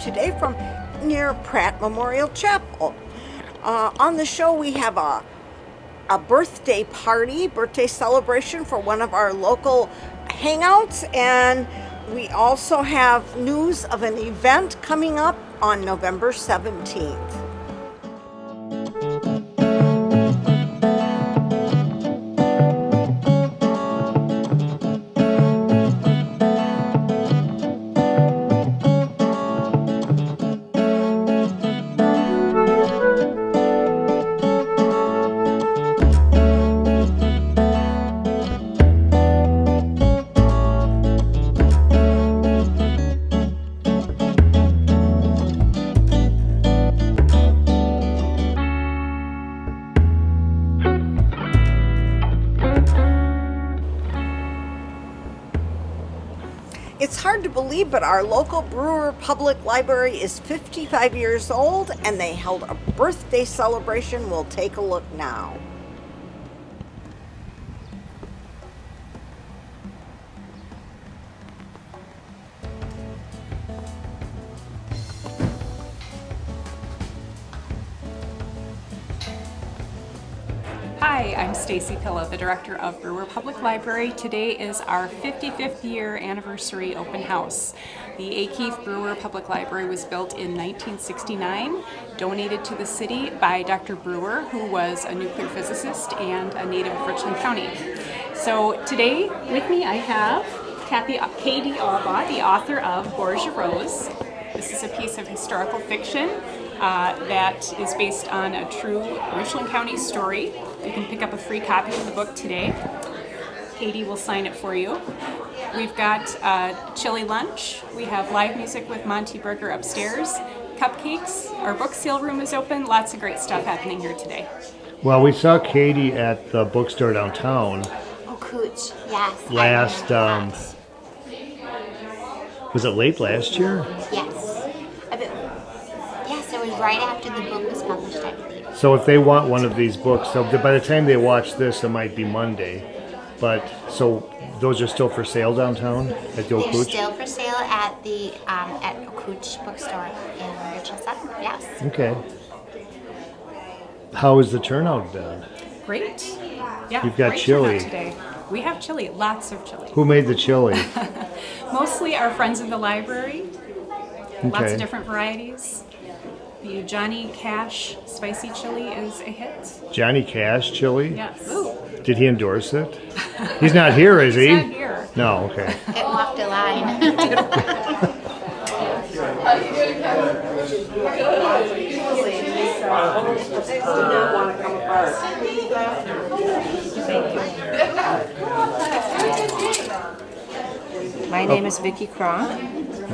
today from near Pratt Memorial Chapel. On the show we have a birthday party, birthday celebration for one of our local hangouts, and we also have news of an event coming up on November 17th. It's hard to believe, but our local Brewer Public Library is 55 years old, and they held a birthday celebration. We'll take a look now. Hi, I'm Stacy Pilla, the director of Brewer Public Library. Today is our 55th year anniversary open house. The Akeefe Brewer Public Library was built in 1969, donated to the city by Dr. Brewer, who was a nuclear physicist and a native of Richland County. So today with me I have Katie Alba, the author of Borgia Rose. This is a piece of historical fiction that is based on a true Richland County story. You can pick up a free copy of the book today. Katie will sign it for you. We've got chili lunch. We have live music with Monty Burger upstairs. Cupcakes. Our book sale room is open. Lots of great stuff happening here today. Well, we saw Katie at the bookstore downtown. Oh, Cooch, yes. Last, was it late last year? Yes. Yes, it was right after the book was published, I believe. So if they want one of these books, so by the time they watch this, it might be Monday. But, so those are still for sale downtown at the They're Okooch? still for sale at the Okooch bookstore in Richland Center, yes. Okay. How has the turnout been? Great. Yeah, You've got great chili. turnout today. We have chili, lots of chili. Who made the chili? Mostly our friends of the library. Lots Okay. of different varieties. The Johnny Cash spicy chili is a hit. Johnny Cash chili? Yes. Did he endorse it? He's not here, is he? He's not here. No, okay. It walked a line. My name is Vicki Cronk.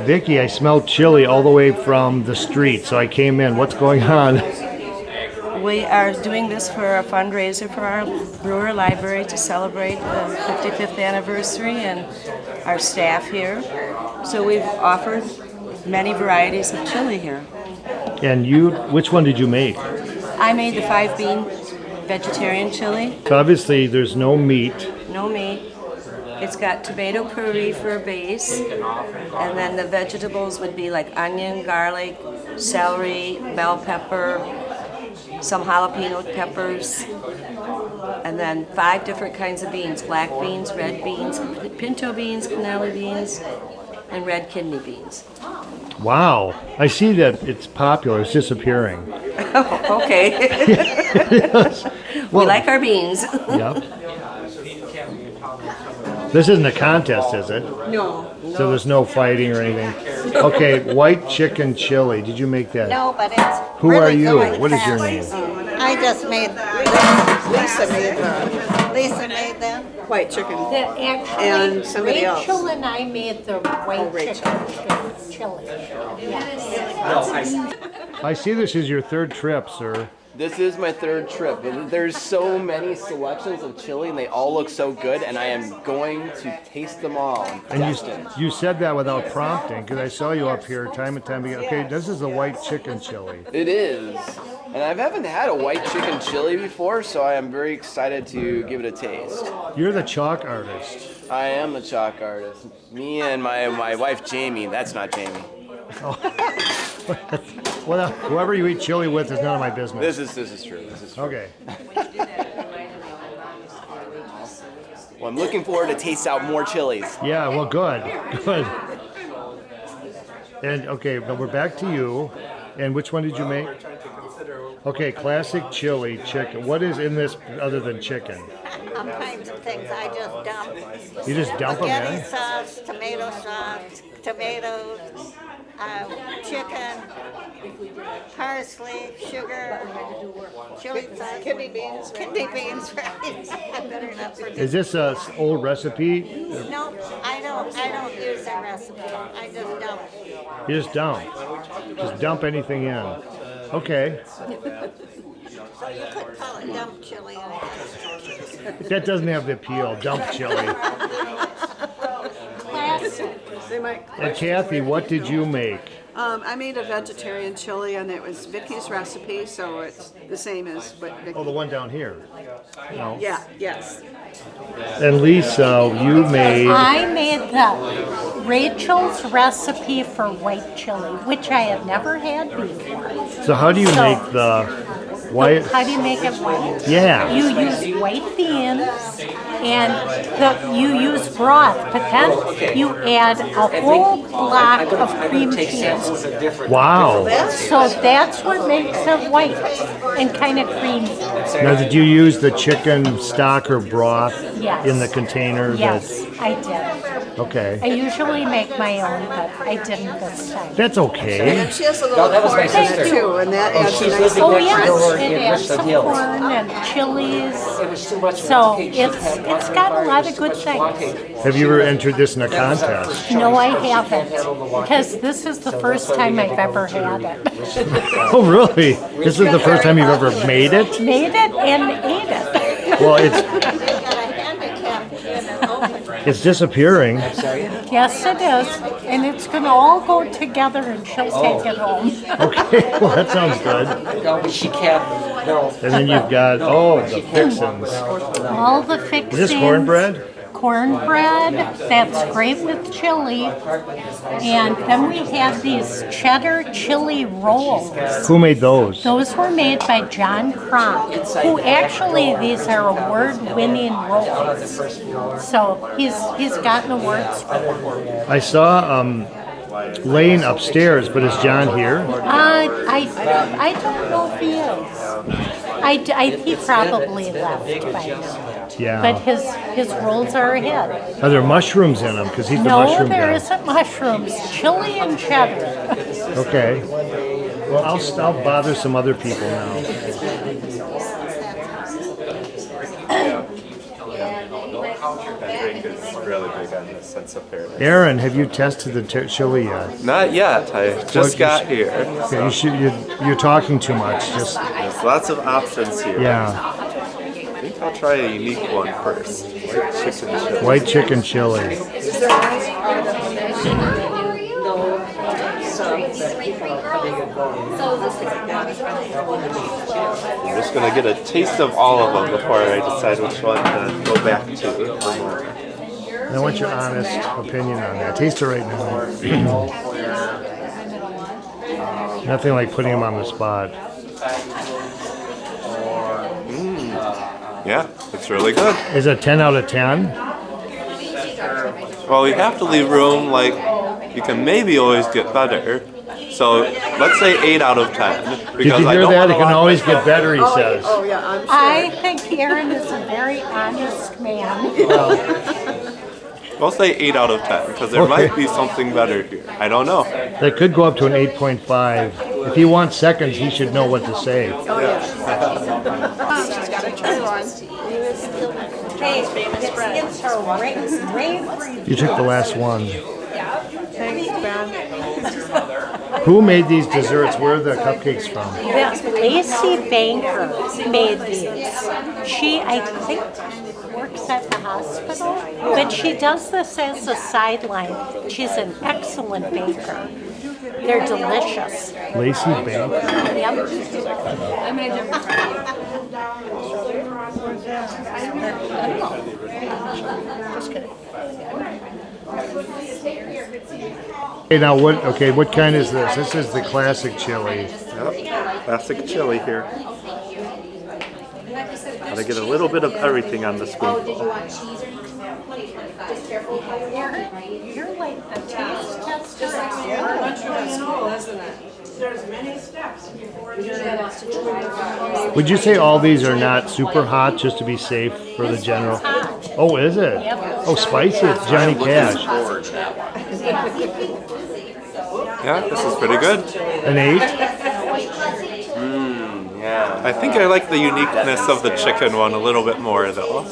Vicki, I smelled chili all the way from the street, so I came in. What's going on? We are doing this for a fundraiser for our Brewer Library to celebrate the 55th anniversary and our staff here. So we've offered many varieties of chili here. And you, which one did you make? I made the 5-bean vegetarian chili, So obviously there's no meat. no meat. It's got tomato puree for a base, and then the vegetables would be like onion, garlic, celery, bell pepper, some jalapeno peppers, and then 5 different kinds of beans: black beans, red beans, pinto beans, cannella beans, and red kidney beans. Wow. I see that it's popular. It's disappearing. Okay. We like our beans. Yep. This isn't a contest, is it? No. So there's no fighting or anything. Okay, white chicken chili. Did you make that? No, but it's Who really are you? good. What is your name? I just made Lisa made them. White chicken. Actually, And somebody else. Rachel and I made the white Rachel. chicken chili. Yes. I see this is your third trip, sir. This is my third trip. There's so many selections of chili, and they all look so good, and I am going to taste them all. And Destined. you said that without prompting, because I saw you up here time and time again. Okay, this is a white chicken chili. It is. And I haven't had a white chicken chili before, so I am very excited to give it a taste. You're the chalk artist. I am the chalk artist. Me and my wife Jamie. That's not Jamie. Well, whoever you eat chili with is none of my business. This is true. This is true. Okay. Well, I'm looking forward to taste out more chilies. Yeah, well, good. Good. And, okay, but we're back to you. And which one did you make? Okay, classic chili chicken. What is in this other than chicken? All kinds of things I just dump. You just dump them Spaghetti in? sauce, tomato sauce, tomatoes, chicken, parsley, sugar, chili sauce. Kidney beans. Kidney beans, right. I better not forget. Is this a old recipe? No, I don't use that recipe. I just dump. You just dump. Just dump anything in. Okay. So you could call it dump chili, I guess. That doesn't have the appeal. Dump chili. Classic. And Kathy, what did you make? I made a vegetarian chili, and it was Vicky's recipe, so it's the same as what Vicky. Oh, the one down here. No. Yeah. Yes. And Lisa, you made. I made the Rachel's recipe for white chili, which I have never had before. So how do you make the white? How do you make it white? Yeah. You use white beans and you use broth, but then you add a whole block of cream cheese. Wow. So that's what makes it white and kind of creamy. Now, did you use the chicken stock or broth Yes. in the container? Yes, I did. Okay. I usually make my own, but I didn't this time. That's okay. And she has a little that was my corn sister. too, and that adds a nice. Oh yes, door it in adds Richland some Hills. corn and chilies. It was too much So cake. it's got a lot of good things. Have you ever entered this in a contest? No, I haven't, because this is the first time I've ever had it. Oh, really? This is the first time you've ever made it? Made it and ate it. Well, They got a handicap in an oven. it's disappearing. Yes, it is, and it's going to all go together, and she'll take it home. Okay, well, that sounds good. No, but she can't. No. And then you've got, the fixins. All the fixings. Is this cornbread? Cornbread, that's great with chili. And then we have these cheddar chili rolls. Who made those? Those were made by John Cronk, who actually, these are award-winning rolls. So he's gotten awards for them. I saw laying upstairs, but is John here? I don't know if he is. He probably left by now. Yeah. But his rolls are ahead. Are there mushrooms in them? Because he's the No, mushroom there guy. isn't mushrooms. Chili and cheddar. Okay. Well, I'll bother some other people now. Drink is really big on this sense of fairness. Aaron, have you tested the chili yet? Not yet. I just got here. Okay, you're talking too much. Just There's lots of options here. yeah. I think I'll try a unique one first. White chicken chili. White chicken chili. I'm just gonna get a taste of all of them before I decide which one to go back to. I want your honest opinion on that. Taste it right now. Nothing like putting them on the spot. Yeah, it's really good. Is it 10 out of 10? Well, we have to leave room, like, you can maybe always get better. So let's say 8 out of 10. Did you hear that? It can always get better, he says. Oh yeah, I'm sure. I think Aaron is a very honest man. We'll say 8 out of 10, because there might be something better here. I don't know. That could go up to an 8.5. If he wants seconds, he should know what to say. She's got to try one. It's her rave. You took the last one. Thanks, Ben. Who made these desserts? Where are the cupcakes from? Lacey Banker made these. She, I think, works at the hospital, but she does this as a sideline. She's an excellent baker. They're delicious. Lacey Bank. Yep. Hey, now what? Okay, what kind is this? This is the classic chili. Yep. Classic chili here. Gotta get a little bit of everything on the spoonful. You're like the taste tester. Would you say all these are not super hot, just to be safe for the general? Oh, is it? Oh, spicy. It's Johnny Cash. Yeah, this is pretty good. An 8? Yeah. I think I like the uniqueness of the chicken one a little bit more, though.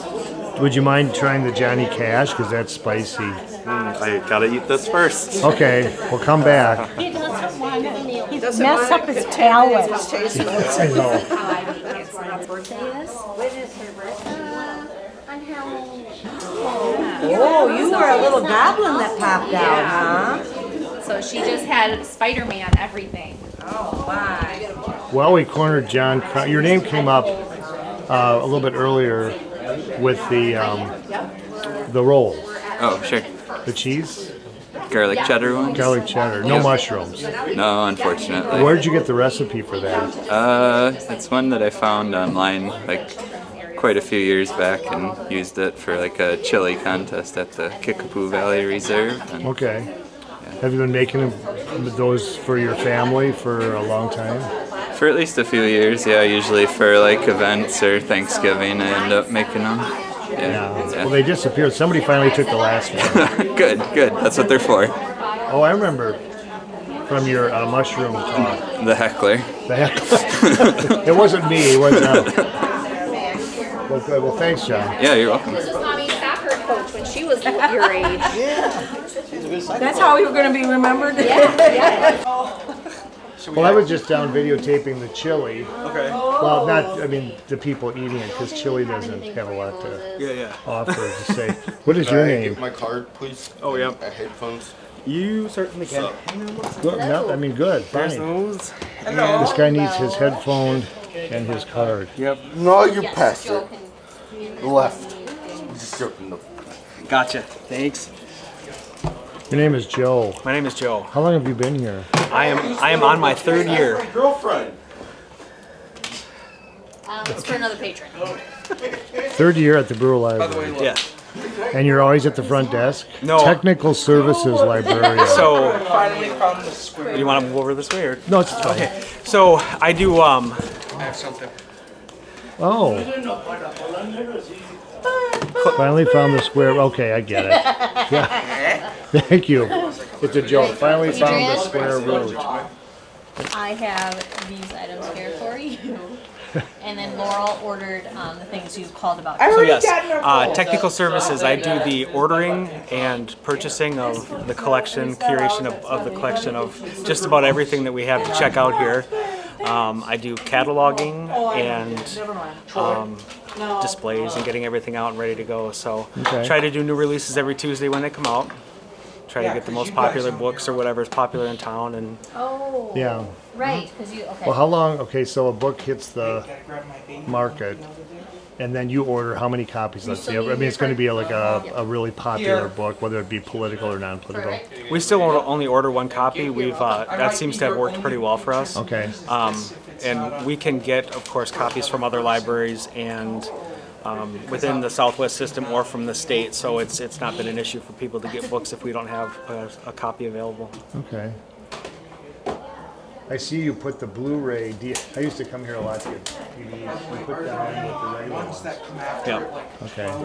Would you mind trying the Johnny Cash? Because that's spicy. I gotta eat this first. Okay, we'll come back. He doesn't want to mess up his palate. I know. Oh, you were a little goblin that popped out, huh? So she just had Spider-Man everything. Oh, my. Well, we cornered John. Your name came up a little bit earlier with the roll. Oh, sure. The cheese? Garlic cheddar ones? Garlic cheddar. No mushrooms. No, unfortunately. Where'd you get the recipe for that? It's one that I found online like quite a few years back and used it for like a chili contest at the Kickapoo Valley Reserve. And Okay. Have you been making those for your family for a long time? for at least a few years, yeah, usually for like events or Thanksgiving, I end up making them. Yeah. Well, they disappeared. Somebody finally took the last one. Good. That's what they're for. Oh, I remember from your mushroom talk. The heckler. The heckler. It wasn't me. It was Well, good. Well, thanks, John. Yeah, you're welcome. This was Mommy's soccer coach when she was your age. That's how you're going to be remembered? Yeah. Well, I was just down videotaping the chili. Okay. Well, not, I mean, the people eating it, because chili doesn't have a lot to offer to say. What is your name? Get my card, please. Oh, yeah. Headphones. You certainly can. Good. No, I mean, good. There's Fine. those. This guy needs his headphone and his card. Yep. No, you passed it. Left. Just joking. Gotcha. Thanks. Your name is Joe. My name is Joe. How long have you been here? I am on my 3rd year. Girlfriend. It's for another patron. 3rd year at the Brewer Library. Yeah. And you're always at the front desk? No. Technical Services Librarian. So, do you want to move over this way or? No, it's fine. Okay. So I do I have something. Oh. Finally found the square. Okay, I get it. Yeah. Thank you. It's a joke. Finally found the square root. I have these items here for you. And then Laurel ordered the things you called about. So yes, technical services. I do the ordering and purchasing of the collection, curation of the collection of just about everything that we have to check out here. I do cataloging and displays and getting everything out and ready to go. So try to do new releases every Tuesday when they come out. Try to get the most popular books or whatever is popular in town and. Oh. Yeah. Right, because you. Okay. Well, how long? Okay, so a book hits the market, and then you order how many copies? Let's say. I mean, it's going to be like a really popular book, whether it be political or non-political. We still only order one copy. We've that seems to have worked pretty well for us. Okay. And we can get, of course, copies from other libraries and within the Southwest system or from the state. So it's not been an issue for people to get books if we don't have a copy available. Okay. I see you put the Blu-ray. I used to come here a lot to get DVDs. You put that on with the regular ones. Yeah. Okay.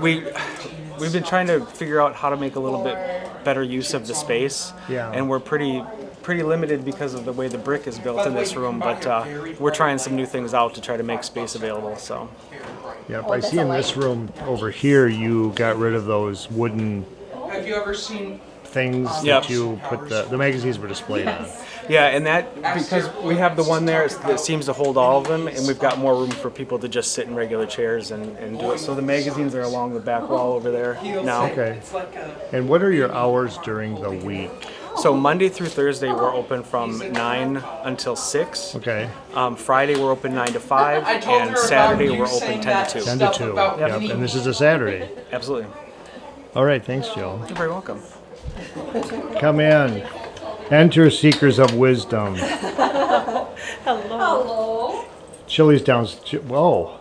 We've been trying to figure out how to make a little bit better use of the space. Yeah. And we're pretty limited because of the way the brick is built in this room, but we're trying some new things out to try to make space available. So. Yep. I see in this room over here you got rid of those wooden. Have you ever seen things that you put the magazines were displayed on? Yeah, and that because we have the one there that seems to hold all of them, and we've got more room for people to just sit in regular chairs and do it. So the magazines are along the back wall over there now. Okay. And what are your hours during the week? So Monday through Thursday we're open from 9 until 6. Okay. Friday we're open 9 to 5, and Saturday we're open 10 to 2. 10 to 2. Yep. And this is a Saturday. Absolutely. All right. Thanks, Joe. You're very welcome. Come in. Enter seekers of wisdom. Hello. Chili's down. Whoa.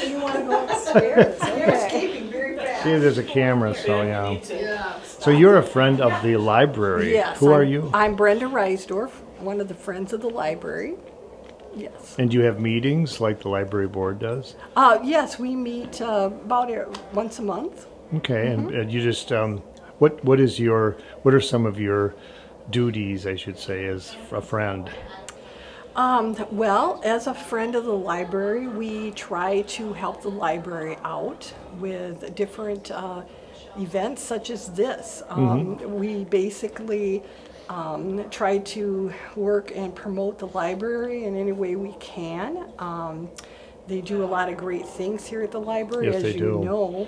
You want to go upstairs? You're escaping very fast. See, there's a camera, so yeah. So you're a friend of the library. Yes. Who are you? I'm Brenda Reisdorf, one of the Friends of the Library. Yes. And do you have meetings like the library board does? Yes, we meet about once a month. Okay, and you just what are some of your duties, I should say, as a friend? Well, as a friend of the library, we try to help the library out with different events such as this. We basically try to work and promote the library in any way we can. They do a lot of great things here at the library, Yes, as they you do. know.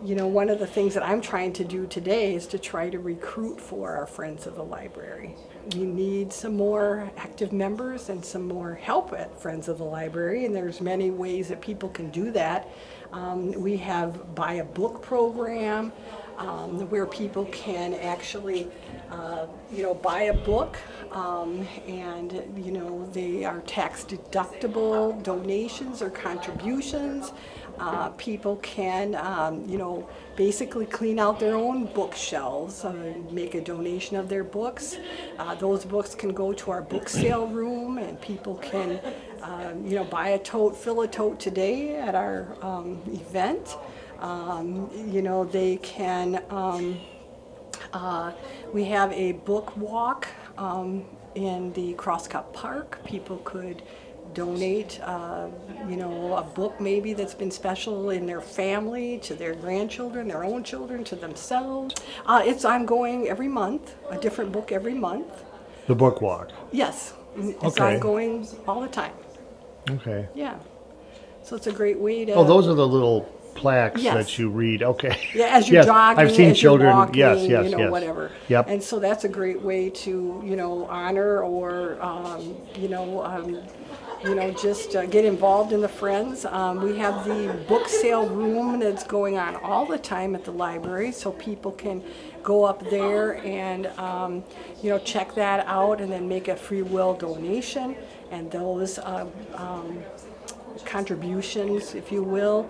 You know, one of the things that I'm trying to do today is to try to recruit for our Friends of the Library. We need some more active members and some more help at Friends of the Library, and there's many ways that people can do that. We have buy a book program where people can actually, buy a book, and they are tax deductible donations or contributions. People can, basically clean out their own bookshelves, make a donation of their books. Those books can go to our book sale room, and people can, buy a tote, fill a tote today at our event. They can, we have a book walk in the Crosscut Park. People could donate, a book maybe that's been special in their family, to their grandchildren, their own children, to themselves. It's ongoing every month, a different book every month. The book walk. Yes, it's Okay. ongoing all the time. Okay. Yeah. So it's a great way to. Oh, those are the little plaques Yes. that you read. Okay. Yeah, as you're Yes, jogging, I've seen as you're children. walking, Yes, yes, yes. whatever. Yep. And so that's a great way to, honor or, just get involved in the Friends. We have the book sale room that's going on all the time at the library, so people can go up there and, check that out and then make a free will donation. And those contributions, if you will,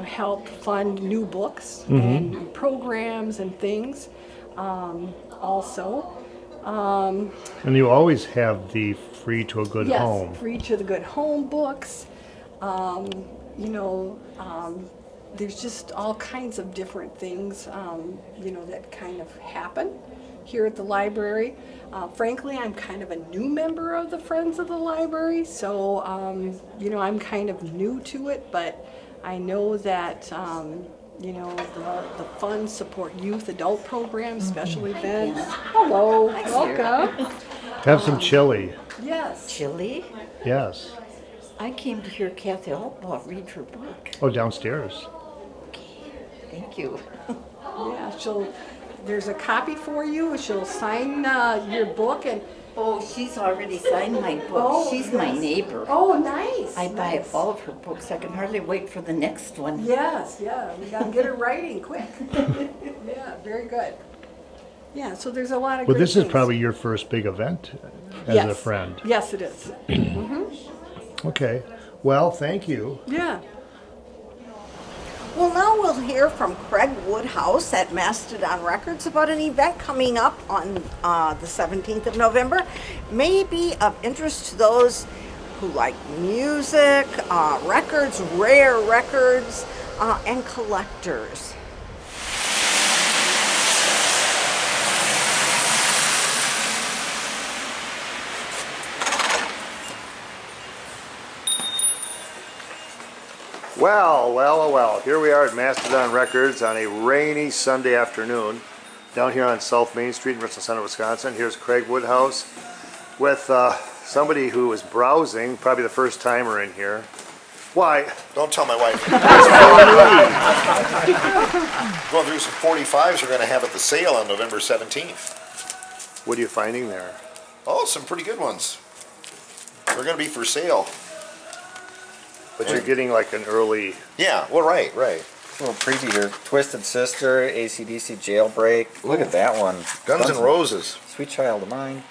help fund new books and programs and things also. And you always have the free to a good Yes, home. free to the good home books. There's just all kinds of different things, that kind of happen here at the library. Frankly, I'm kind of a new member of the Friends of the Library, so, I'm kind of new to it, but I know that, the funds support youth, adult programs, special events. Hello, welcome. Have some chili. Yes. Chili? Yes. I came to hear Kathy Altbaugh read her book. Oh, downstairs. Thank you. Yeah, there's a copy for you. She'll sign your book and. Oh, she's already signed my book. Oh, she's my neighbor. Oh, nice. I buy all of her books. I can hardly wait for the next one. Yes, yeah. We gotta get her writing quick. Yeah, very good. Yeah, so there's a lot of. Well, great this is things. probably your first big event as Yes. a friend. Yes, it is. Okay. Well, thank you. Yeah. Well, now we'll hear from Craig Woodhouse at Mastodon Records about an event coming up on the 17th of November. May be of interest to those who like music, records, rare records, and collectors. Well, here we are at Mastodon Records on a rainy Sunday afternoon down here on South Main Street in Richland Center, Wisconsin. Here's Craig Woodhouse with somebody who is browsing, probably the first timer in here. Why? Don't tell my wife. Going through some 45s we're going to have at the sale on November 17th. What are you finding there? Oh, some pretty good ones. They're going to be for sale. But you're getting like an early... Yeah, well, right. Little preview here. Twisted Sister, AC/DC Jailbreak. Look at that one. Guns N' Roses. Sweet Child of Mine.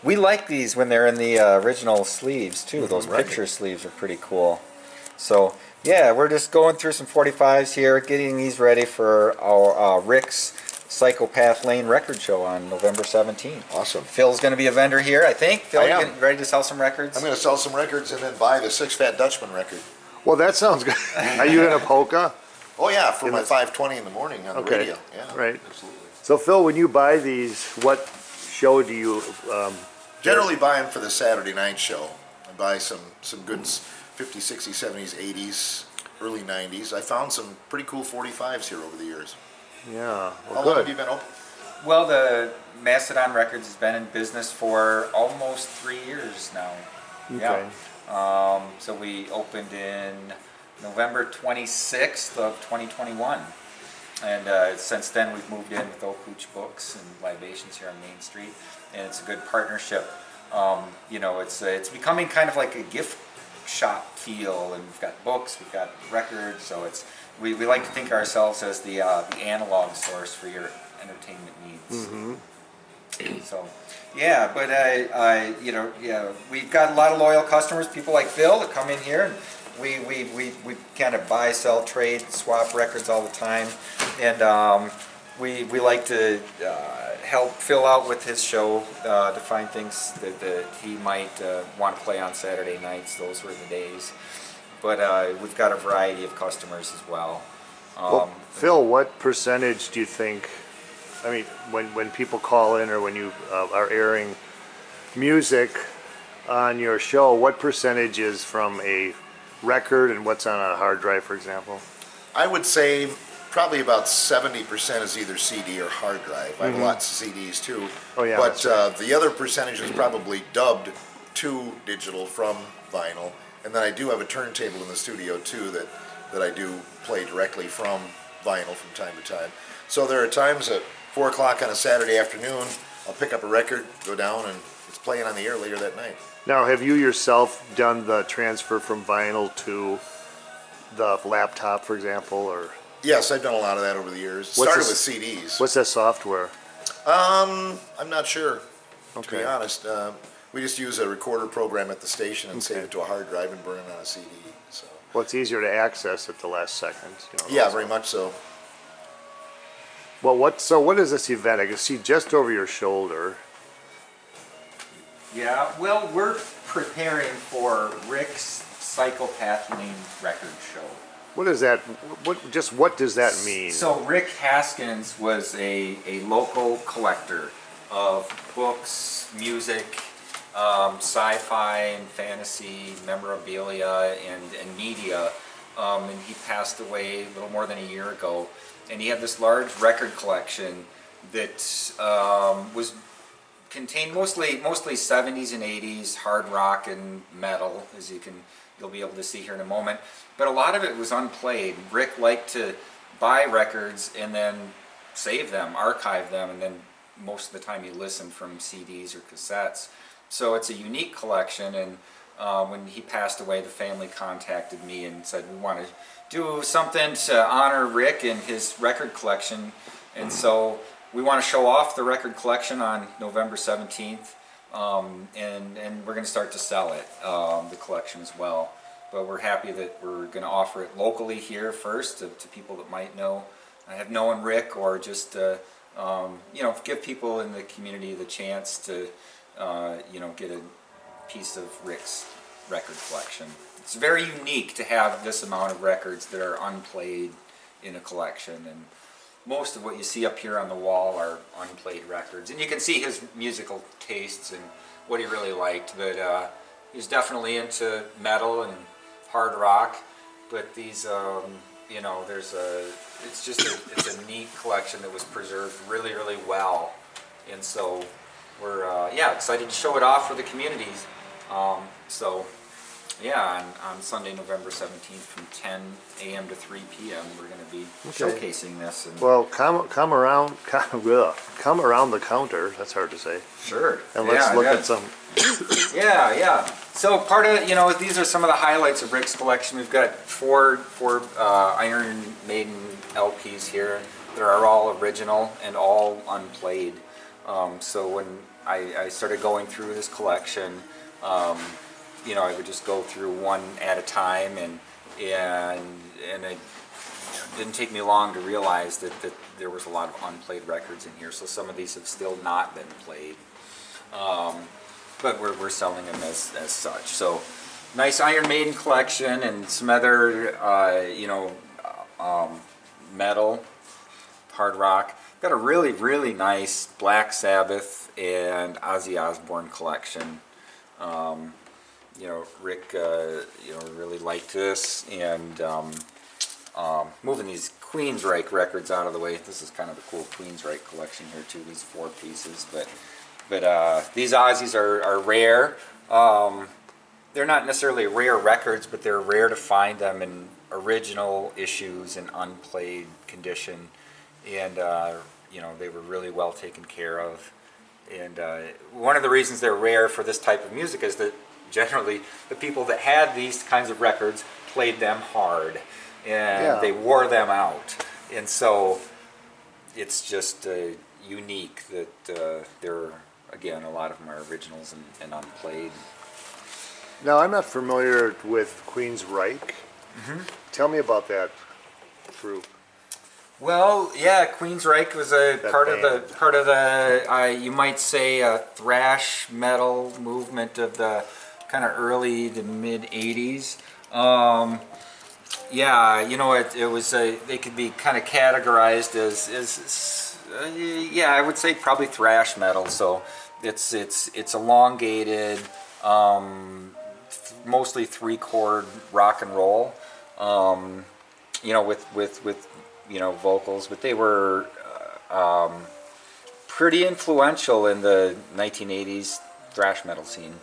We like these when they're in the original sleeves too. Those right. picture sleeves are pretty cool. So yeah, we're just going through some 45s here, getting these ready for our Rick's Psychopath Lane record show on November 17th. Awesome. Phil's going to be a vendor here, I think. Phil, I you am. ready to sell some records? I'm going to sell some records and then buy the Six Fat Dutchman record. Well, that sounds good. Are you in a polka? Oh yeah, for my 5:20 in the morning on the radio. Yeah, right. absolutely. So Phil, when you buy these, what show do you? Generally buy them for the Saturday night show. I buy some good 50s, 60s, 70s, 80s, early 90s. I found some pretty cool 45s here over the years. Yeah. Well, How long have you been open? Well, the Mastodon Records has been in business for almost 3 years now. Okay. Yeah. So we opened in November 26th of 2021. And since then we've moved in with Oak Hooch Books and Libations here on Main Street. And it's a good partnership. You know, it's becoming kind of like a gift shop feel, and we've got books, we've got records, so we like to think of ourselves as the analog source for your entertainment needs. Mm-hmm. So, yeah, but you know, yeah, we've got a lot of loyal customers, people like Phil that come in here, and we kind of buy, sell, trade, swap records all the time, and we like to help Phil out with his show to find things that he might want to play on Saturday nights. Those were the days. But we've got a variety of customers as well. Well, Phil, what percentage do you think? I mean, when people call in or when you are airing music on your show, what percentage is from a record and what's on a hard drive, for example? I would say probably about 70% is either CD or hard drive. I have lots of CDs too. Oh yeah. But the other percentage is probably dubbed to digital from vinyl. And then I do have a turntable in the studio too that I do play directly from vinyl from time to time. So there are times at 4 o'clock on a Saturday afternoon, I'll pick up a record, go down, and it's playing on the air later that night. Now, have you yourself done the transfer from vinyl to the laptop, for example, or? Yes, I've done a lot of that over the years. Started with CDs. What's that software? I'm not sure, to be Okay. honest. We just use a recorder program at the station and save it to a hard drive and burn it on a CD. So. Well, it's easier to access at the last second. You know, Yeah, also. very much so. Well, what is this event? I can see just over your shoulder. Yeah, well, we're preparing for Rick's Psychopath Lane record show. What is that? What does that mean? So Rick Haskins was a local collector of books, music, sci-fi and fantasy, memorabilia, and media. And he passed away a little more than a year ago. And he had this large record collection that was contained mostly 70s and 80s hard rock and metal, as you'll be able to see here in a moment. But a lot of it was unplayed. Rick liked to buy records and then save them, archive them, and then most of the time he listened from CDs or cassettes. So it's a unique collection, and when he passed away, the family contacted me and said, we want to do something to honor Rick and his record collection, and so we want to show off the record collection on November 17th, and we're going to start to sell it, the collection as well. But we're happy that we're going to offer it locally here first to people that might have known Rick, or just give people in the community the chance to get a piece of Rick's record collection. It's very unique to have this amount of records that are unplayed in a collection, and most of what you see up here on the wall are unplayed records. And you can see his musical tastes and what he really liked, but he was definitely into metal and hard rock, but these it's a neat collection that was preserved really, really well, and so we're excited to show it off for the communities. So Yeah, on Sunday, November 17th from 10 a.m. to 3 p.m. we're going to be showcasing this. And Well, come around the counter. That's hard to say. Sure. And let's look at some. Yeah. So part of, these are some of the highlights of Rick's collection. We've got four Iron Maiden LPs here. They are all original and all unplayed. So when I started going through this collection, I would just go through one at a time, and it didn't take me long to realize that there was a lot of unplayed records in here. So some of these have still not been played. But we're selling them as such. So nice Iron Maiden collection and some other metal, hard rock. Got a really, really nice Black Sabbath and Ozzy Osbourne collection. Rick really liked this, and moving these Queensryche records out of the way. This is kind of a cool Queensryche collection here too. These 4 pieces, but these Ozzies are rare. They're not necessarily rare records, but they're rare to find them in original issues in unplayed condition, and they were really well taken care of. And one of the reasons they're rare for this type of music is that generally the people that had these kinds of records played them hard, and they wore them out, and so it's just unique that again, a lot of them are originals and unplayed. Now, I'm not familiar with Queensryche. Tell me about that group. Well, yeah, Queensryche was a part of the you might say thrash metal movement of the kind of early to mid '80s. It was they could be kind of categorized as I would say probably thrash metal. So it's elongated, mostly 3-chord rock and roll. With vocals, but they were pretty influential in the 1980s thrash metal scene.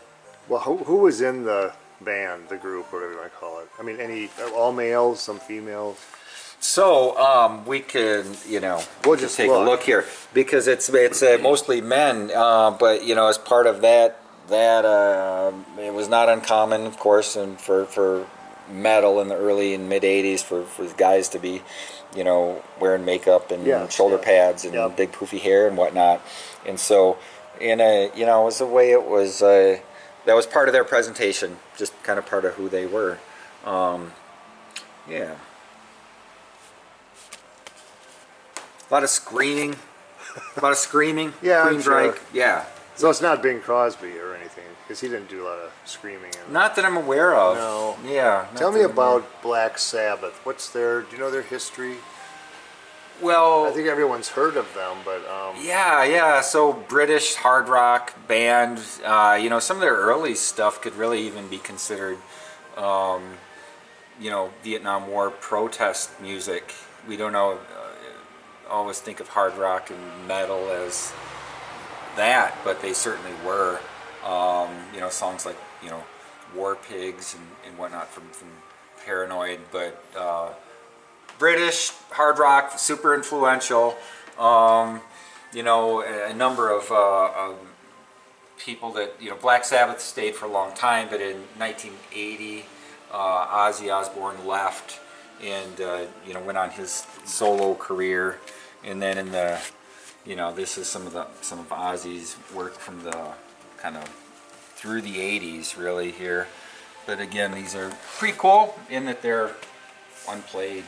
Well, who was in the band, the group, whatever you want to call it? I mean, all males, some females? So we can, we'll just take a look here, because it's mostly men, but as part of that it was not uncommon, of course, and for metal in the early and mid '80s for guys to be, wearing makeup and shoulder pads and big poofy hair and whatnot, and so it was the way it was. That was part of their presentation, just kind of part of who they were. Yeah. A lot of screaming. Yeah, Queensryche. sure. Yeah. So it's not Bing Crosby or anything, because he didn't do a lot of screaming. Not that I'm aware of. No. Yeah. Tell me about Black Sabbath. Do you know their history? Well, I think everyone's heard of them, but yeah. So British hard rock band. Some of their early stuff could really even be considered, Vietnam War protest music. We don't know. Always think of hard rock and metal as that, but they certainly were. Songs like War Pigs and whatnot from Paranoid, but. British hard rock, super influential. A number of people that Black Sabbath stayed for a long time, but in 1980, Ozzy Osbourne left and went on his solo career, and then in the this is some of Ozzy's work from the kind of through the 80s really here. But again, these are pretty cool in that they're unplayed.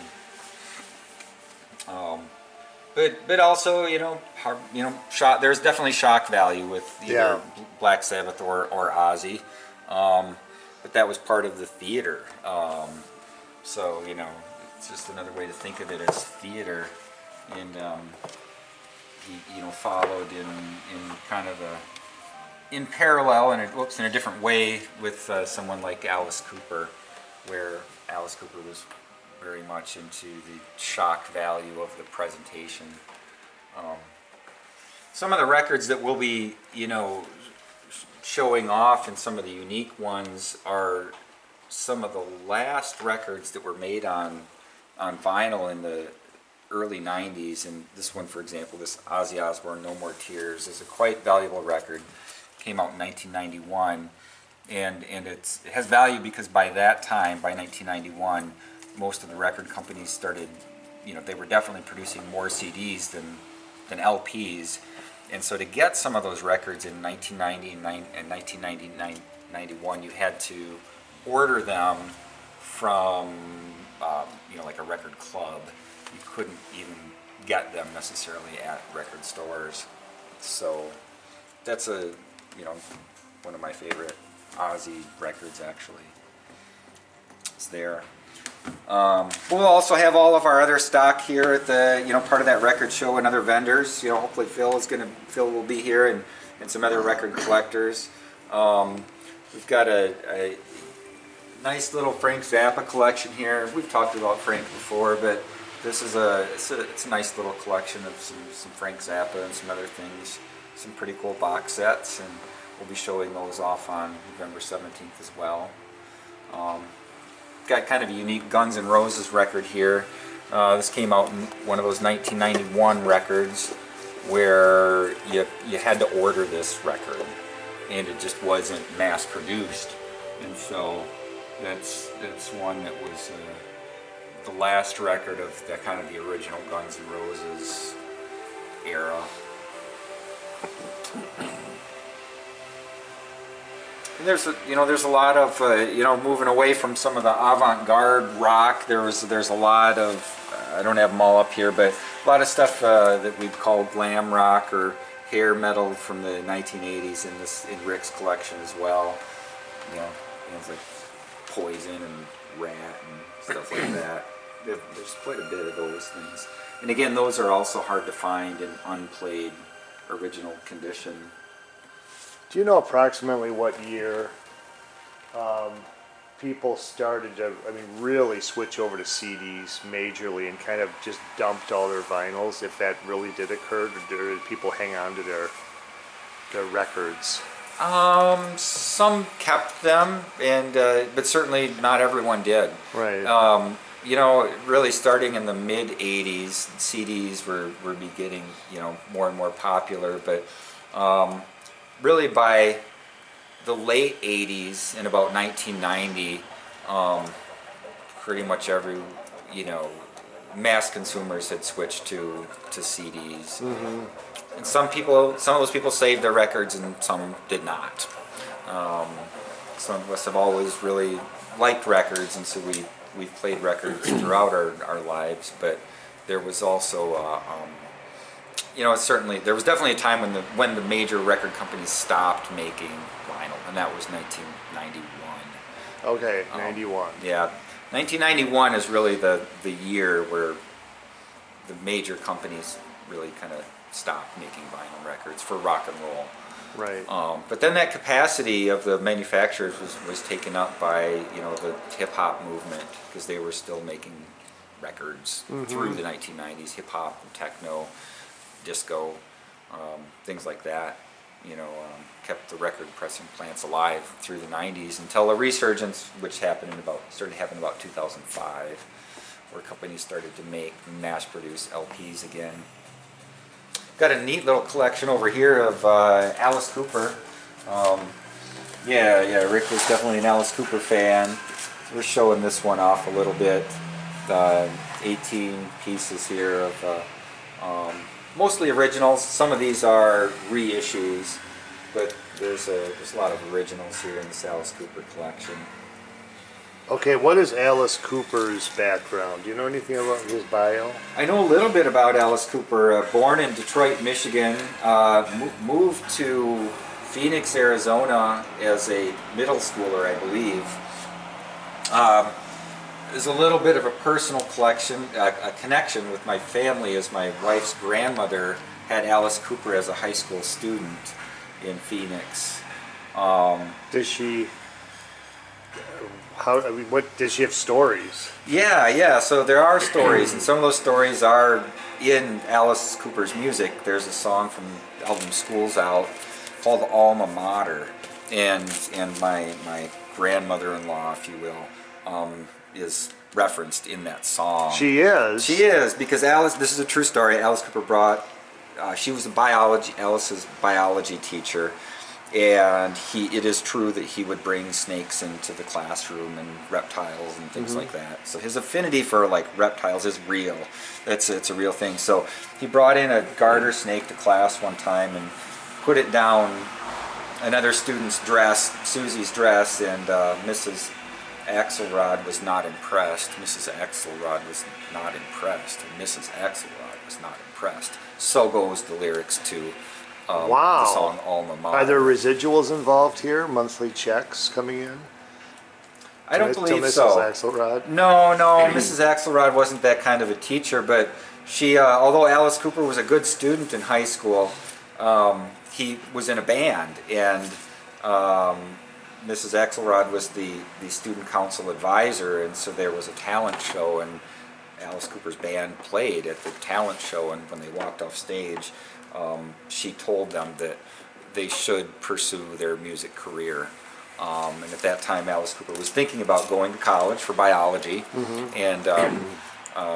But also, there's definitely shock value with either Black Sabbath or Ozzy. But that was part of the theater. So, it's just another way to think of it as theater. And he, followed in kind of in parallel and in a different way with someone like Alice Cooper, where Alice Cooper was very much into the shock value of the presentation. Some of the records that we'll be, showing off, and some of the unique ones are some of the last records that were made on vinyl in the early 90s, and this one, for example, this Ozzy Osbourne No More Tears, is a quite valuable record. Came out in 1991, and it has value because by that time, by 1991, most of the record companies started, they were definitely producing more CDs than LPs, and so to get some of those records in 1990 and 1991, you had to order them from, like a record club. You couldn't even get them necessarily at record stores. So that's one of my favorite Ozzy records, actually. It's there. We'll also have all of our other stock here at the, part of that record show, and other vendors. Hopefully Phil will be here, and some other record collectors. We've got a nice little Frank Zappa collection here. We've talked about Frank before, but this is it's a nice little collection of some Frank Zappa and some other things. Some pretty cool box sets, and we'll be showing those off on November 17th as well. Got kind of a unique Guns N' Roses record here. This came out in one of those 1991 records where you had to order this record, and it just wasn't mass produced. And so that's one that was the last record of the kind of the original Guns N' Roses era. And there's a lot of moving away from some of the avant-garde rock. There's a lot of I don't have them all up here, but a lot of stuff that we'd call glam rock or hair metal from the 1980s in Rick's collection as well. Things like Poison and Rat and stuff like that. There's quite a bit of those things. And again, those are also hard to find in unplayed original condition. Do you know approximately what year people started to, really switch over to CDs majorly and kind of just dumped all their vinyls, if that really did occur, or did people hang on to their records? Some kept them, and but certainly not everyone did. Right. Really starting in the mid 80s, CDs were getting more and more popular, but really by the late 80s, in about 1990, pretty much every mass consumers had switched to CDs. Mm-hmm. And some of those people saved their records, and some did not. Some of us have always really liked records, and so we've played records throughout our lives. But there was also, certainly there was definitely a time when the major record companies stopped making vinyl, and that was 1991. Okay, 91. Yeah, 1991 is really the year where the major companies really kind of stopped making vinyl records for rock and roll. Right. But then that capacity of the manufacturers was taken up by the hip hop movement, because they were still making records through the 1990s. Hip hop, techno, disco, things like that. Kept the record pressing plants alive through the 90s until a resurgence, which started happening about 2005, where companies started to mass produce LPs again. Got a neat little collection over here of Alice Cooper. Rick was definitely an Alice Cooper fan. We're showing this one off a little bit. 18 pieces here of mostly originals. Some of these are reissues, but there's a lot of originals here in this Alice Cooper collection. Okay, what is Alice Cooper's background? Do you know anything about his bio? I know a little bit about Alice Cooper. Born in Detroit, Michigan, moved to Phoenix, Arizona as a middle schooler, I believe. There's a little bit of a personal connection with my family, as my wife's grandmother had Alice Cooper as a high school student in Phoenix. Does she have stories? Yeah. So there are stories, and some of those stories are in Alice Cooper's music. There's a song from the album School's Out called Alma Mater, and my grandmother-in-law, if you will, is referenced in that song. She is. She is, because Alice, this is a true story, Alice Cooper brought, she was Alice's biology teacher, and it is true that he would bring snakes into the classroom and reptiles and things like that. So his affinity for like reptiles is real. It's a real thing. So he brought in a garter snake to class one time and put it down another student's dress, Susie's dress, and Mrs. Axelrod was not impressed. Mrs. Axelrod was not impressed. And Mrs. Axelrod was not impressed. So goes the lyrics to Wow. the song Alma Mater. Are there residuals involved here? Monthly checks coming in? I don't To believe Mrs. so. Axelrod? No, Mrs. Axelrod wasn't that kind of a teacher, but she, although Alice Cooper was a good student in high school, he was in a band, and Mrs. Axelrod was the student council advisor, and so there was a talent show, and Alice Cooper's band played at the talent show, and when they walked off stage, she told them that they should pursue their music career. And at that time, Alice Cooper was thinking about going to college for biology, and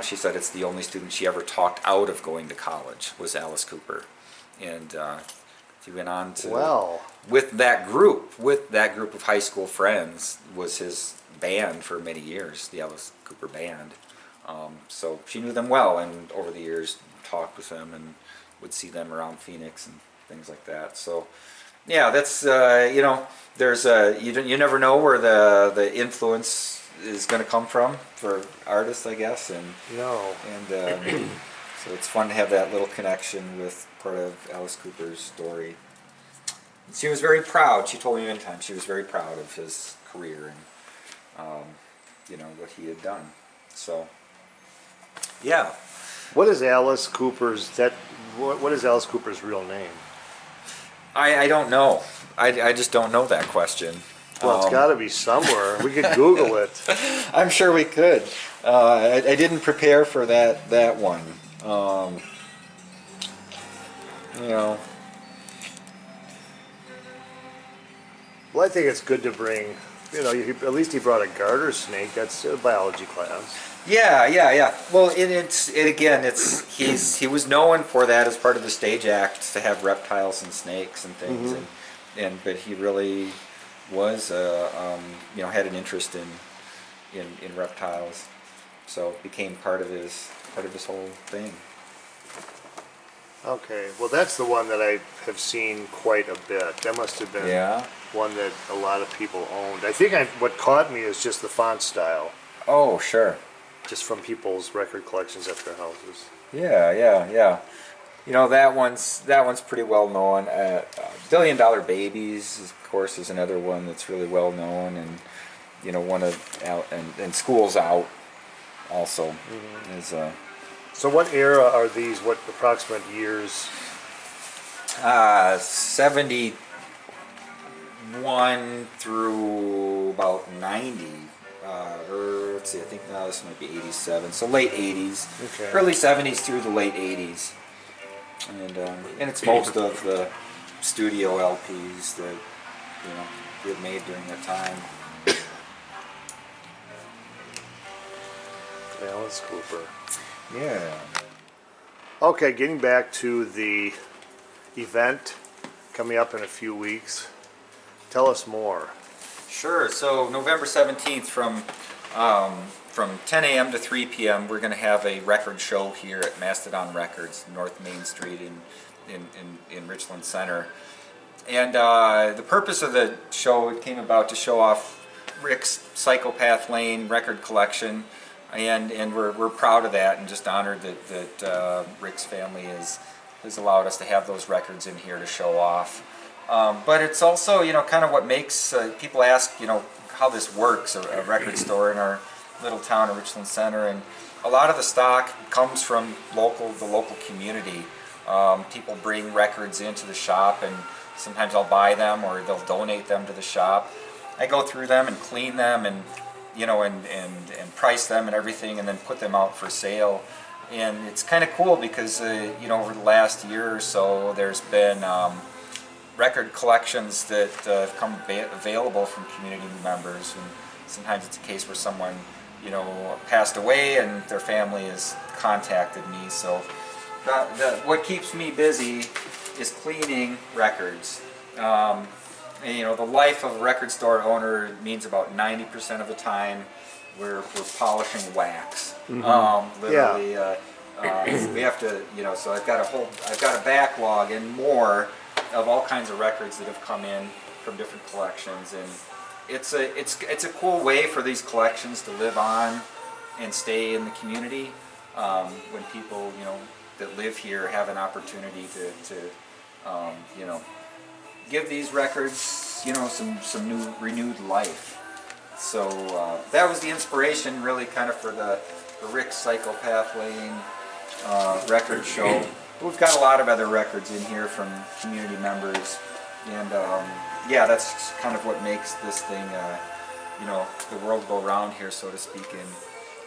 she said it's the only student she ever talked out of going to college was Alice Cooper. And he went on to, with that group of high school friends, was his band for many years, the Alice Cooper Band. So she knew them well, and over the years talked with them and would see them around Phoenix and things like that. So yeah, that's there's you never know where the influence is going to come from for artists, I guess, and so it's fun to have that little connection with part of Alice Cooper's story. She was very proud. She told me many times she was very proud of his career and what he had done. So yeah. What is Alice Cooper's what is Alice Cooper's real name? I don't know. I just don't know that question. Well, it's got to be somewhere. We could Google it. I'm sure we could. I didn't prepare for that one. Well, I think it's good to bring. At least he brought a garter snake. That's a biology class. Yeah. Well, he was known for that as part of the stage act, to have reptiles and snakes and things, but he really was had an interest in reptiles, so it became part of his whole thing. Okay, well that's the one that I have seen quite a bit. That must have been one that a lot of people owned. I think what caught me is just the font style. Oh, sure. Just from people's record collections at their houses. Yeah. That one's pretty well known. Billion Dollar Babies, of course, is another one that's really well known, and one of and School's Out also is. So what era are these? What approximate years? 71 through about 90. Let's see, I think now this might be 87. So late 80s, early 70s through the late 80s, and it's most of the studio LPs that he had made during that time. Alice Cooper. Yeah. Okay, getting back to the event coming up in a few weeks. Tell us more. Sure. So November 17th from 10 a.m. to 3 p.m. we're going to have a record show here at Mastodon Records, North Main Street in Richland Center. And the purpose of the show, it came about to show off Rick's Psychopath Lane record collection, and we're proud of that and just honored that Rick's family has allowed us to have those records in here to show off. But it's also, kind of what makes people ask, how this works, a record store in our little town of Richland Center, and a lot of the stock comes from the local community. People bring records into the shop, and sometimes I'll buy them or they'll donate them to the shop. I go through them and clean them and price them and everything, and then put them out for sale. And it's kind of cool because over the last year or so there's been record collections that have come available from community members, and sometimes it's a case where someone, you know, passed away and their family has contacted me. So what keeps me busy is cleaning records. And, you know, the life of a record store owner means about 90% of the time we're polishing wax. Literally, we have to, you know. So I've got a backlog and more of all kinds of records that have come in from different collections, and it's a cool way for these collections to live on and stay in the community. When people, you know, that live here have an opportunity to you know, give these records, you know, some new renewed life. So that was the inspiration, really, kind of for the Rick's Psychopath Lane record show. We've got a lot of other records in here from community members, and yeah, that's kind of what makes this thing, you know, the world go round here, so to speak,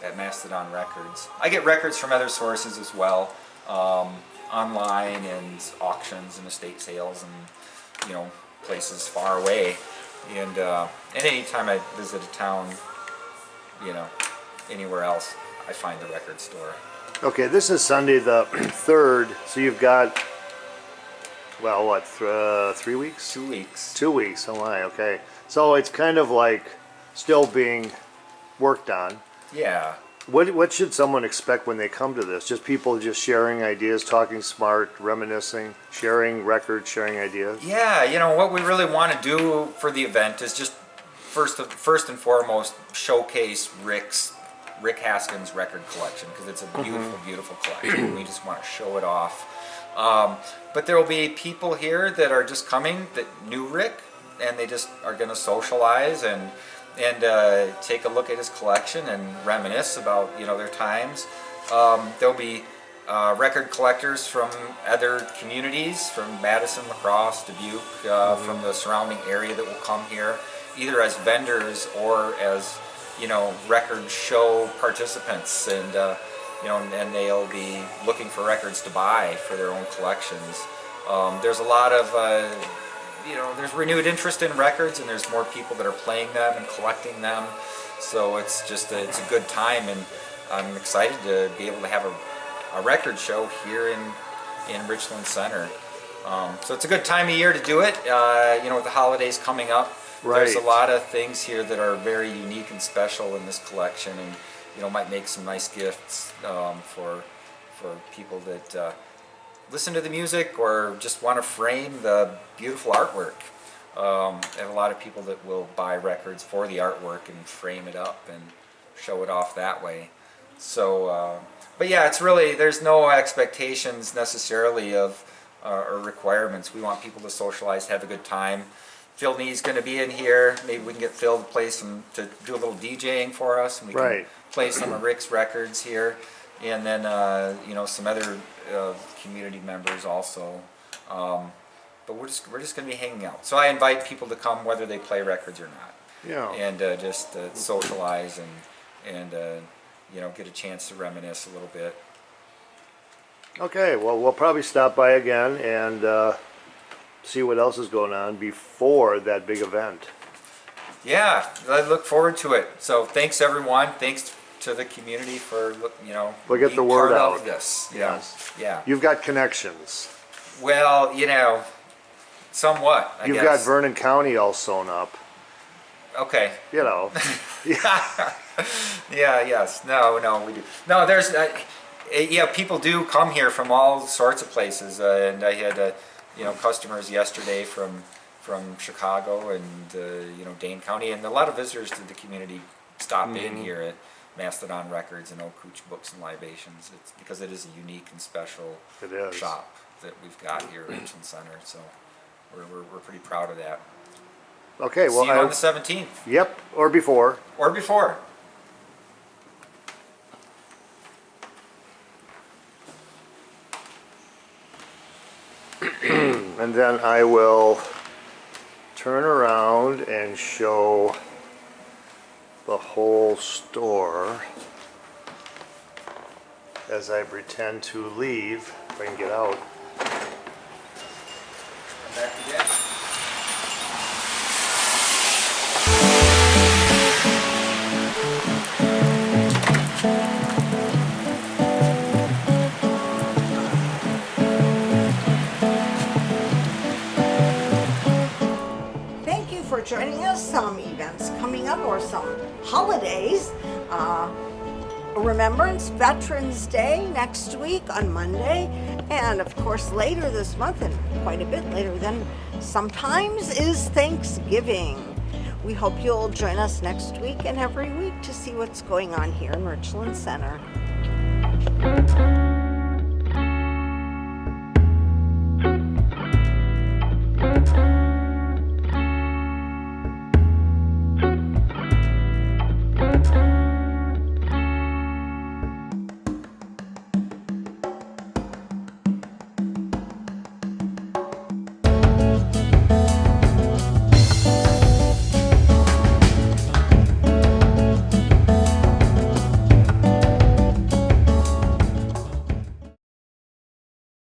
at Mastodon Records. I get records from other sources as well, online and auctions and estate sales and, you know, places far away. And anytime I visit a town, you know, anywhere else, I find the record store. Okay, this is Sunday the 3rd, so you've got, well, what, 3 weeks? 2 weeks. 2 weeks, oh my, okay. So it's kind of like still being worked on. Yeah. What should someone expect when they come to this? Just people just sharing ideas, talking smart, reminiscing, sharing records, sharing ideas? Yeah, you know, what we really want to do for the event is just first and foremost showcase Rick Haskins' record collection, because it's a beautiful, beautiful collection. We just want to show it off. But there will be people here that are just coming that knew Rick, and they just are going to socialize and take a look at his collection and reminisce about, you know, their times. There'll be record collectors from other communities, from Madison, La Crosse, Dubuque, from the surrounding area that will come here, either as vendors or as, you know, record show participants, and you know, and they'll be looking for records to buy for their own collections. There's a lot of you know, there's renewed interest in records, and there's more people that are playing them and collecting them. So it's just it's a good time, and I'm excited to be able to have a record show here in Richland Center. So it's a good time of year to do it. You know, with the holidays coming up, there's a lot of things here that are very unique and special in this collection, and, you know, might make some nice gifts for people that listen to the music or just want to frame the beautiful artwork. And a lot of people that will buy records for the artwork and frame it up and show it off that way. So, but yeah, it's really, there's no expectations necessarily of or requirements. We want people to socialize, have a good time. Phil Nee's going to be in here. Maybe we can get Phil to play to do a little DJing for us, and we can play some of Rick's records here, and then you know, some other community members also. But we're just going to be hanging out. So I invite people to come whether they play records or not. Yeah. And just socialize and you know, get a chance to reminisce a little bit. Okay, well, we'll probably stop by again and see what else is going on before that big event. Yeah, I look forward to it. So thanks, everyone. Thanks to the community for, you know, we'll get the word part out. Of this. Yes. Yeah. You've got connections. Well, you know, somewhat, I You've guess. got Vernon County all sewn up. Okay. You know. Yeah, yes. No, we do. No, there's, yeah, people do come here from all sorts of places. And I had, you know, customers yesterday from Chicago and, you know, Dane County. And a lot of visitors to the community stop in here at Mastodon Records and Oak Hooch Books and Libations. It's because it is a unique and special shop that we've got here at Richland Center. So we're pretty proud of that. Okay, well, see you on the 17th. Yep, or before. Or before. And then I will turn around and show the whole store as I pretend to leave, if I can get out. Back again. Thank you for joining us. Some events coming up or some holidays. Remembrance Veterans Day next week on Monday, and of course later this month, and quite a bit later than sometimes, is Thanksgiving. We hope you'll join us next week and every week to see what's going on here in Richland Center.